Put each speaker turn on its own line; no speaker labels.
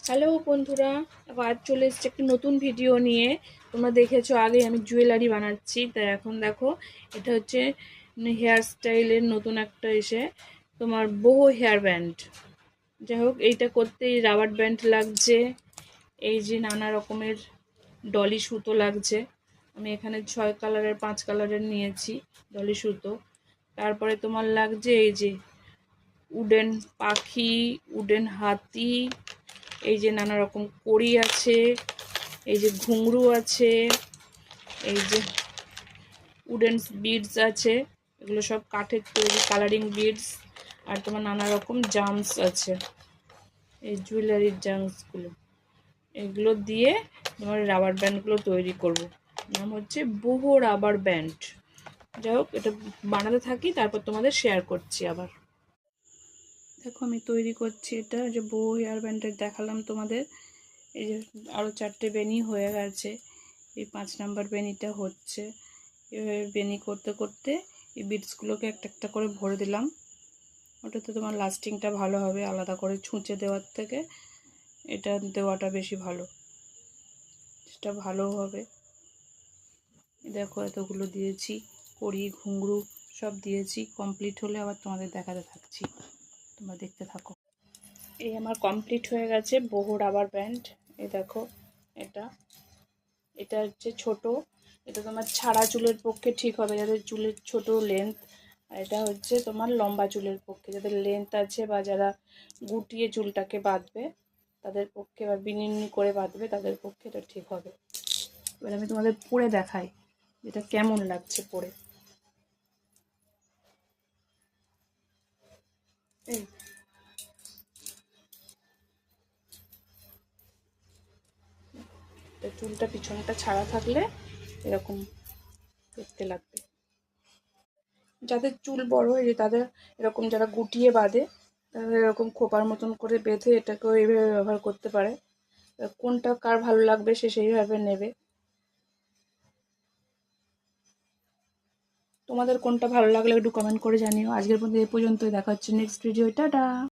Hello বন্ধুরা, আবার চলে এসেছি একটি নতুন ভিডিও নিয়ে। তোমরা দেখেছো আগে আমি জুয়েলারি বানাচ্ছি, তাই এখন দেখো এটা হচ্ছে হেয়ার স্টাইলের নতুন একটা তোমার বহু হেয়ার ব্যান্ড। যাই হোক, এইটা করতে রাবার ব্যান্ড লাগছে, এই যে নানা রকমের ডলি সুতো লাগছে। আমি এখানে 6 কালারের 5 কালারের নিয়েছি ডলি সুতো। তারপরে তোমার লাগছে এই যে উডেন পাখি, উডেন হাতি, এই যে নানা রকম কড়ি আছে, এই যে ঘুঙরু আছে, এই যে উডেন বিডস আছে, এগুলো সব কাঠের তৈরি কালারিং বিডস। আর তোমার নানা রকম জামস আছে, এই জুয়েলারির জামসগুলো, এগুলো দিয়ে তোমার রাবার ব্যান্ডগুলো তৈরি করব। নাম হচ্ছে বহু রাবার ব্যান্ড। যাই হোক, এটা বানাতে থাকি, তারপর তোমাদের শেয়ার করছি আবার। দেখো আমি তৈরি করছি, এটা যে বউ হেয়ার ব্যান্ডের দেখালাম তোমাদের। এই যে আরও 4টে বেনি হয়ে গেছে, এই 5 নাম্বার বেনিটা হচ্ছে। এভাবে বেনি করতে করতে এই বিটসগুলোকে একটা একটা করে ভরে দিলাম। ওটাতে তোমার লাস্টিংটা ভালো হবে, আলাদা করে ছুঁচে দেওয়ার থেকে এটা দেওয়াটা বেশি ভালো, সেটা ভালো হবে। দেখো এতগুলো দিয়েছি, কড়ি ঘুঙরু সব দিয়েছি। কমপ্লিট হলে আবার তোমাদের দেখাতে থাকছি, তোমরা দেখতে থাকো। এই আমার কমপ্লিট হয়ে গেছে বহু রাবার ব্যান্ড। এই দেখো, এটা এটা হচ্ছে ছোট, এটা তোমার ছাড়া চুলের পক্ষে ঠিক হবে, যাদের চুলের ছোট লেন্থ। আর এটা হচ্ছে তোমার লম্বা চুলের পক্ষে, যাদের লেন্থ আছে বা যারা গুটিয়ে চুলটাকে বাঁধবে তাদের পক্ষে, বা বিনিনি করে বাঁধবে তাদের পক্ষে এটা ঠিক হবে। এবার আমি তোমাদের পরে দেখাই এটা কেমন লাগছে পরে। এই চুলটা পিছনটা ছাড়া থাকলে এরকম দেখতে লাগবে। যাদের চুল বড় হয়ে যায় তাদের এরকম, যারা গুটিয়ে বাঁধে তাদের এরকম খোপার মতন করে বেঁধে এটাকেও এইভাবে ব্যবহার করতে পারে। কোনটা কার ভালো লাগবে সে সেইভাবে নেবে। তোমাদের কোনটা ভালো লাগলে একটু কমেন্ট করে জানিও। আজকের মধ্যে এই পর্যন্তই, দেখা হচ্ছে নেক্সট ভিডিও। টাটা।